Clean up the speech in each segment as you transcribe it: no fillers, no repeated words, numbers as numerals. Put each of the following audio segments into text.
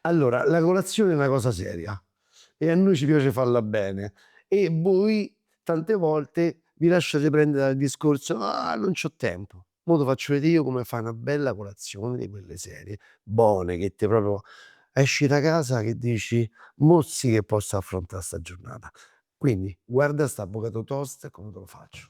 Allora, la colazione è una cosa seria e a noi ci piace farla bene e voi tante volte vi lasciate prendere dal discorso: "Ah, non c'ho tempo". Mo' te faccio vedè io come fai una bella colazione di quelle serie, buone, che te proprio esci da casa che dici: "Mo' sì che posso affrontà 'sta giornata". Quindi guarda st'avocado toast e come te lo faccio.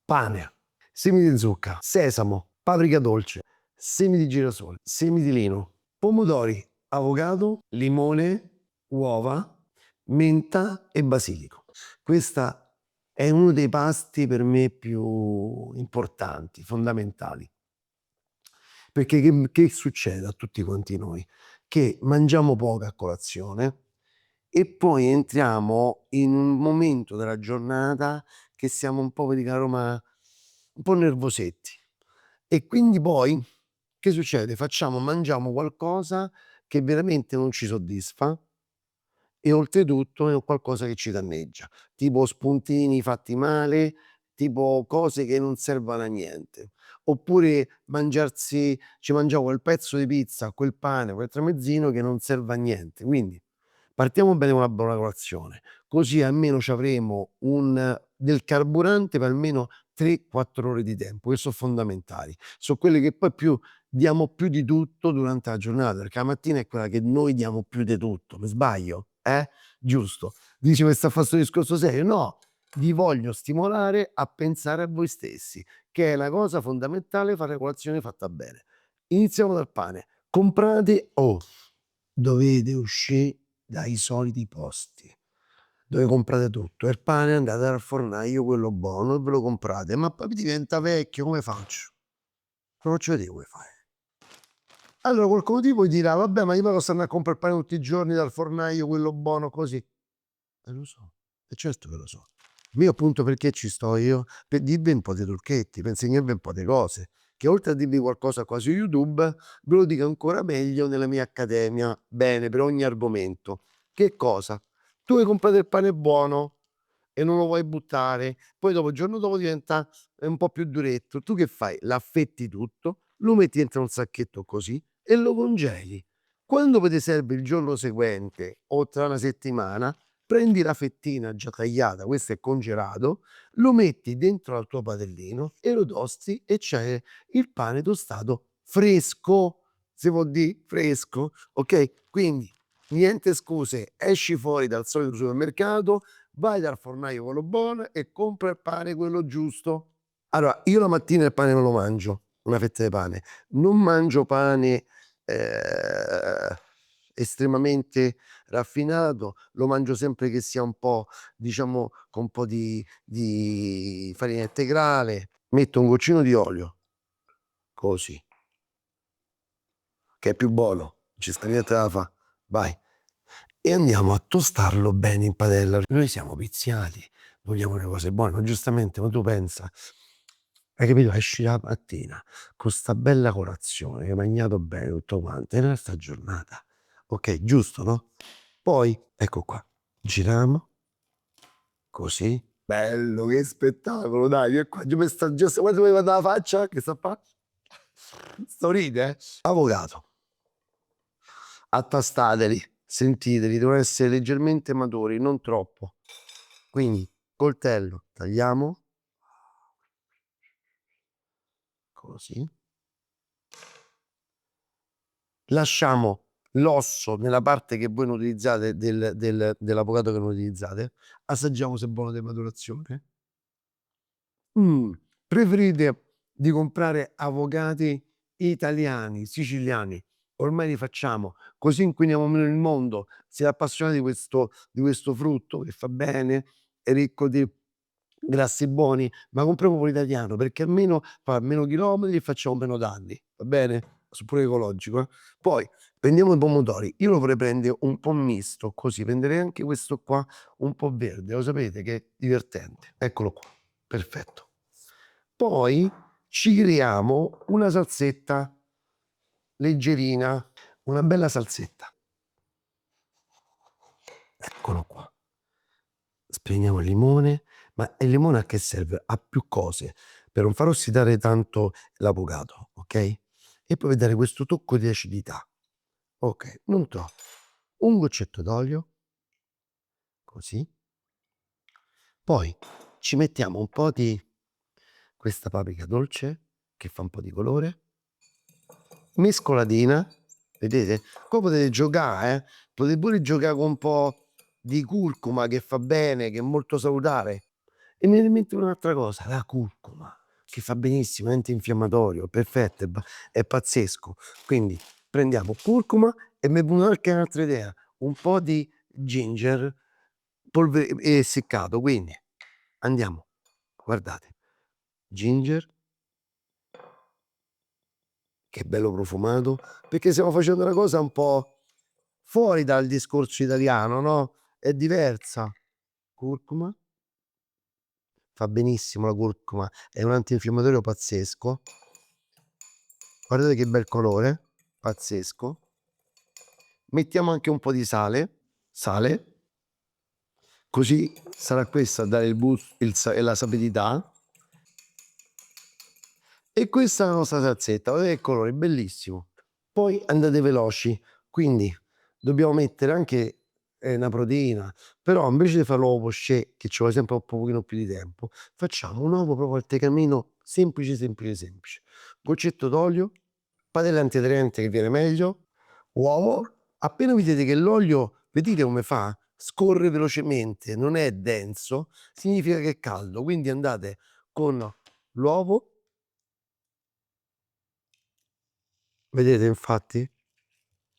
Pane, semi di zucca, sesamo, paprika dolce, semi di girasole, semi di lino, pomodori, avocado, limone, uova, menta e basilico. Questa è uno dei pasti per me più importanti, fondamentali. Perché che succede a tutti quanti noi? Che mangiamo poco a colazione e poi entriamo in un momento della giornata che siamo un po' quelli che a Roma un po' nervosetti. E quindi poi che succede? Mangiamo qualcosa che veramente non ci soddisfa e oltretutto è un qualcosa che ci danneggia, tipo spuntini fatti male, tipo cose che non servono a niente. Oppure ci mangiamo quel pezzo di pizza, quel pane, quel tramezzino che non serve a niente. Quindi partiamo bene con una buona colazione, così almeno c'avremo un del carburante per almeno 3, 4 ore di tempo, che so' fondamentali. So' quelle che poi diamo più di tutto durante la giornata, perché la mattina è quella che noi diamo più di tutto. Mi sbaglio? Giusto. Dici: "Ma sta a fa 'sto discorso serio?" No, vi voglio stimolare a pensare a voi stessi, che è la cosa fondamentale fare colazione fatta bene. Iniziamo dal pane. Comprate dovete uscì dai soliti posti dove comprate tutto. Il pane andate dal fornaio quello buono e ve lo comprate, ma poi diventa vecchio, come faccio? Te lo faccio vedè come fai. Allora qualcuno di voi dirà: "Vabbè, ma io me lo sto andà a comprà il pane tutti i giorni dal fornaio, quello buono così". Lo so, e certo che lo so. Ma io appunto perché ci sto io? Per dirvi un po' di trucchetti, per insegnarvi un po' di cose, che oltre a dirvi qualcosa qua su YouTube, ve lo dico ancora meglio nella mia accademia, bene, per ogni argomento. Che cosa? Tu hai comprato il pane buono e non lo vuoi buttare, poi dopo il giorno dopo diventa un po' più duretto. Tu che fai? L'affetti tutto, lo metti dentro un sacchetto così e lo congeli. Quando poi ti serve il giorno seguente o tra una settimana, prendi la fettina già tagliata, questo è congelato, lo metti dentro al tuo padellino e lo tosti e c'hai il pane tostato fresco, si può dì fresco, okay? Quindi niente scuse, esci fuori dal solito supermercato, vai dal fornaio quello buono e compra il pane quello giusto. Allora, io la mattina il pane non lo mangio, una fetta di pane. Non mangio pane, ehm, estremamente raffinato, lo mangio sempre che sia un po', diciamo, con un po' di farina integrale, metto un goccino di olio, così, che è più buono, non ci sta niente da fa. Vai. E andiamo a tostarlo bene in padella. Noi siamo viziati, vogliamo le cose buone, ma giustamente, ma tu pensa, hai capito? Esci la mattina con 'sta bella colazione, che hai magnato bene tutto quanto, e nella sta giornata, okay, giusto, no, poi ecco qua, giriamo così, bello, che spettacolo dai, vieni qua, giù me sta già guarda come guarda la faccia che sta a fa. Sto ride, avocado. Attastateli, sentiteli, devono essere leggermente maturi, non troppo. Quindi coltello, tagliamo così, lasciamo l'osso nella parte che voi non utilizzate dell'avocado che non utilizzate, assaggiamo se è buono di maturazione. Mh, preferite di comprare avocati italiani, siciliani, ormai li facciamo, così inquiniamo meno il mondo. Siete appassionati di questo frutto che fa bene, è ricco di grassi buoni, ma compriamo quello italiano perché almeno fa meno chilometri e facciamo meno danni, va bene? Pure ecologico, eh. Poi prendiamo i pomodori, io lo vorrei prendere un po' misto, così prenderei anche questo qua un po' verde, lo sapete che è divertente. Eccolo qua, perfetto. Poi ci creiamo una salsetta leggerina, una bella salsetta. Eccolo qua. Spegniamo il limone, ma il limone a che serve? A più cose, per non far ossidare tanto l'avocado, okay, e poi per dare questo tocco di acidità. ok, non troppo. Un goccetto d'olio, così. Poi ci mettiamo un po' di questa paprika dolce che fa un po' di colore, mescolatina, vedete? Poi potete giocare, potete pure giocare con un po' di curcuma che fa bene, che è molto salutare. E mi viene in mente un'altra cosa, la curcuma, che fa benissimo, è antinfiammatorio, perfetto, è pazzesco. Quindi prendiamo curcuma e mi è venuta anche un'altra idea, un po' di ginger essiccato, quindi andiamo, guardate, ginger, che bello profumato, perché stiamo facendo una cosa un po' fuori dal discorso italiano, no? È diversa. Curcuma, fa benissimo la curcuma, è un antinfiammatorio pazzesco. Guardate che bel colore, pazzesco. Mettiamo anche un po' di sale, così sarà questo a dare il gusto e la sapidità. E questa è la nostra salsetta, guardate che colore, bellissimo. Poi andate veloci, quindi dobbiamo mettere anche una proteina, però invece di fare l'uovo poché che ci vuole sempre un pochino più di tempo, facciamo un uovo proprio al tecamino semplice, semplice, semplice. Goccetto d'olio, padella antiaderente che viene meglio, uovo. Appena vedete che l'olio, vedete come fa? Scorre velocemente, non è denso, significa che è caldo, quindi andate con l'uovo. Vedete infatti?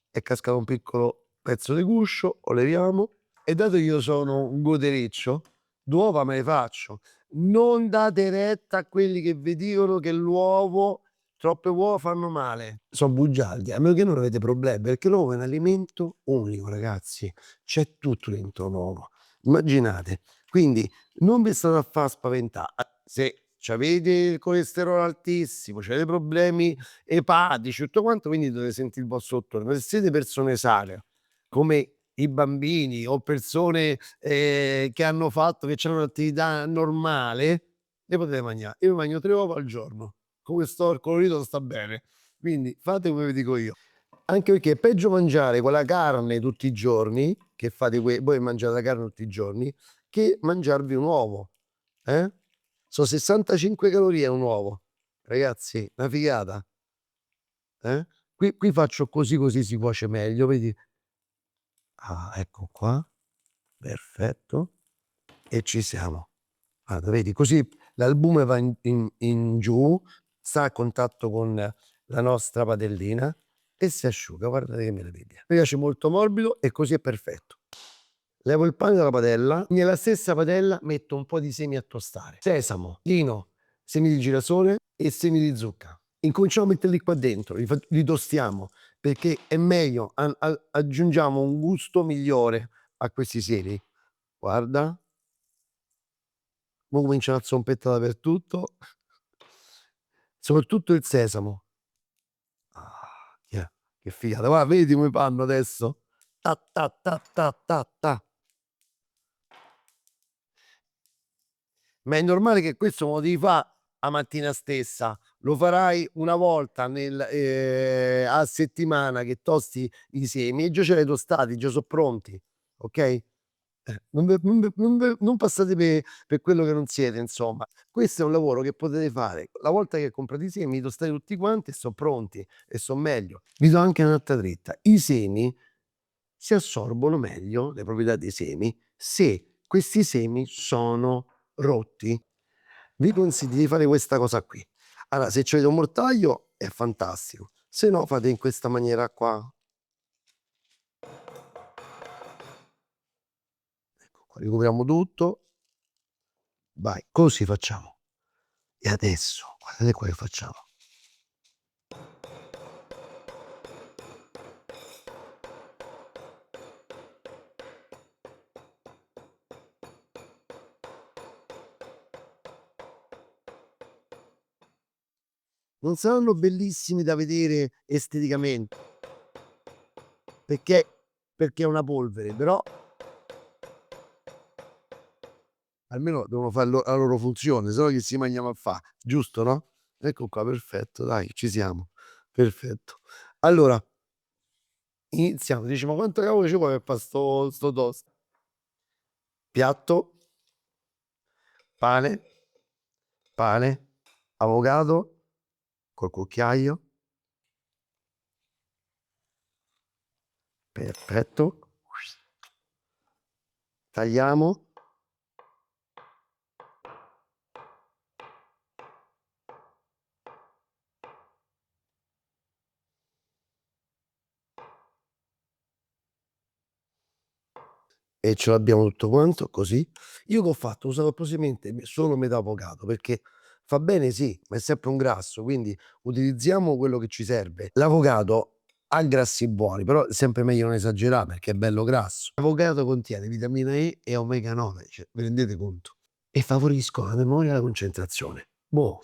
È cascato un piccolo pezzo di guscio, lo leviamo e dato che io sono un godereccio, d'uova me le faccio. Non date retta a quelli che vi dicono che l'uovo, troppe uova fanno male. Sono bugiardi, a meno che non avete problemi, perché l'uovo è un alimento unico, ragazzi. C'è tutto dentro l'uovo. Immaginate. Quindi non vi state a far spaventare. Se avete il colesterolo altissimo, avete problemi epatici, tutto quanto, quindi dovete sentire il vostro dottore. Ma se siete persone sane, come i bambini o persone che hanno fatto, che c'hanno un'attività normale, le potete mangiare. Io mi mangio 3 uova al giorno. Come sto, il colorito sta bene. Quindi fate come vi dico io. Anche perché è peggio mangiare quella carne tutti i giorni, che fate voi mangiate la carne tutti i giorni, che mangiarvi un uovo. Eh? Sono 65 calorie un uovo. Ragazzi, una figata. Eh? Qui faccio così, così si cuoce meglio, vedi? Ah, ecco qua, perfetto, e ci siamo. Guarda, vedi, così l'albume va in giù, sta a contatto con la nostra padellina e si asciuga. Guardate che meraviglia. Mi piace molto morbido e così è perfetto. Levo il pane dalla padella, nella stessa padella metto un po' di semi a tostare, sesamo, lino, semi di girasole e semi di zucca. Incominciamo a metterli qua dentro, li tostiamo perché è meglio, aggiungiamo un gusto migliore a questi semi. Guarda, mo cominciano a zompettare dappertutto, soprattutto il sesamo. Ah, che figata, guarda, vedi come fanno adesso? Ta ta ta ta ta ta. Ma è normale che questo non lo devi fa a mattina stessa, lo farai una volta a settimana che tosti i semi e già ce l'hai tostati, già so pronti, okay? Non passate per quello che non siete insomma. Questo è un lavoro che potete fare la volta che comprate i semi, li tostate tutti quanti e so pronti e so meglio. Vi do anche un'altra dritta: i semi si assorbono meglio, le proprietà dei semi, se questi semi sono rotti. Vi consiglio di fare questa cosa qui. Allora, se c'avete un mortaio è fantastico, se no fate in questa maniera qua. Ecco qua, ricopriamo tutto, vai, così facciamo. E adesso guardate qua che facciamo. Non saranno bellissimi da vedere esteticamente, perché è una polvere, però almeno devono fare la loro funzione, se no che si mangiamo a fa, giusto, no? Ecco qua, perfetto, dai, ci siamo. Perfetto. Allora, iniziamo, dici: "Ma quanto cavolo ci vuole per fa sto toast?" Piatto, pane, pane, avocado col cucchiaio, perfetto. Tagliamo e ce l'abbiamo tutto quanto così. Io che ho fatto? Ho usato appositamente solo metà avocado perché fa bene sì, ma è sempre un grasso, quindi utilizziamo quello che ci serve. L'avocado ha grassi buoni, però è sempre meglio non esagerare perché è bello grasso. L'avocado contiene vitamina E e omega 9, cioè vi rendete conto? E favoriscono la memoria e la concentrazione. Boh.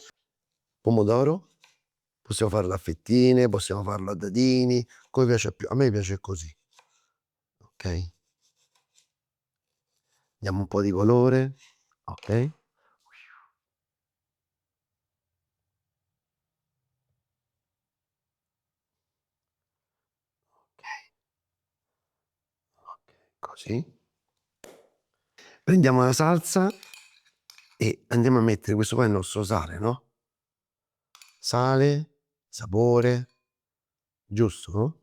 Pomodoro, possiamo farlo a fettine, possiamo farlo a dadini, come piace più. A me piace così, okay? Diamo un po' di colore, okay? Okay, okay, così. Prendiamo la salsa e andiamo a mettere questo qua è il nostro sale, no, sale, sapore, giusto, no,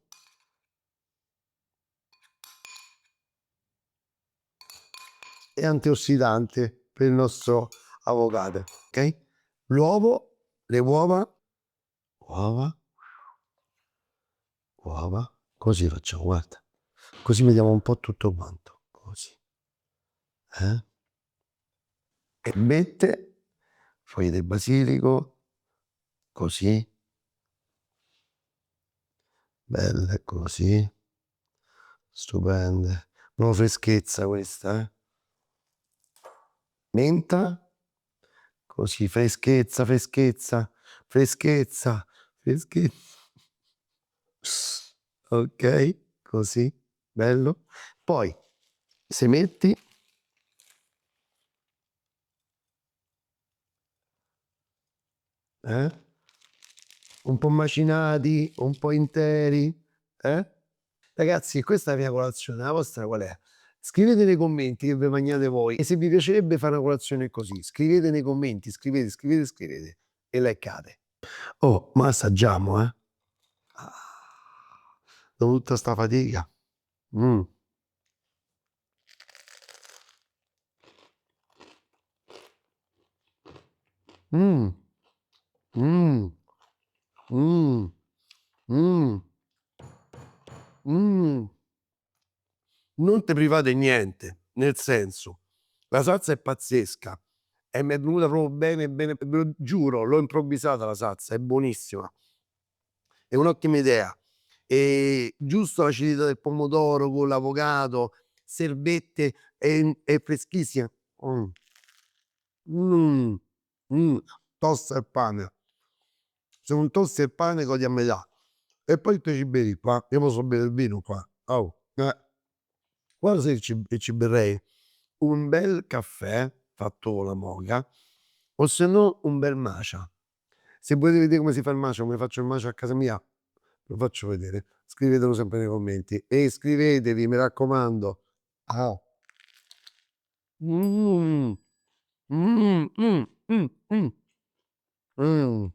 e antiossidante per il nostro avocado, okay? L'uovo, le uova, uova, così facciamo, guarda. Così vediamo un po' tutto quanto, così, eh? Erbette, foglie di basilico, così, belle così, stupende. Proprio freschezza questa, eh. Menta, così, freschezza, freschezza, freschezza, freschezza. Ok, così, bello. Poi se metti, eh, un po' macinati, un po' interi, eh? Ragazzi, questa è la mia colazione, la vostra qual è? Scrivete nei commenti che vi mangiate voi e se vi piacerebbe fare una colazione così, scrivete nei commenti, scrivete, scrivete, scrivete e likeate. Oh, ma assaggiamo, eh? Ah, dopo tutta sta fatica. Mm, mm, mm, mm, mm, mm. Non te private niente, nel senso, la salsa è pazzesca e m'è venuta proprio bene, bene, ve lo giuro, l'ho improvvisata la salsa, è buonissima, è un'ottima idea. Giusto l'acidità del pomodoro con l'avocado, serbette, è freschissima. Mh, toast e pane. Se un toast e il pane codi a metà. E poi te ci bevi qua, io mo so bere il vino qua. Oh, guarda se ci berrei un bel caffè fatto con la moka o se no un bel matcha. Se volete vedere come si fa il matcha, come faccio il matcha a casa mia, lo faccio vedere. Scrivetelo sempre nei commenti e iscrivetevi, mi raccomando. Ah. Mh. Mh, mh, mh, mh. Mh.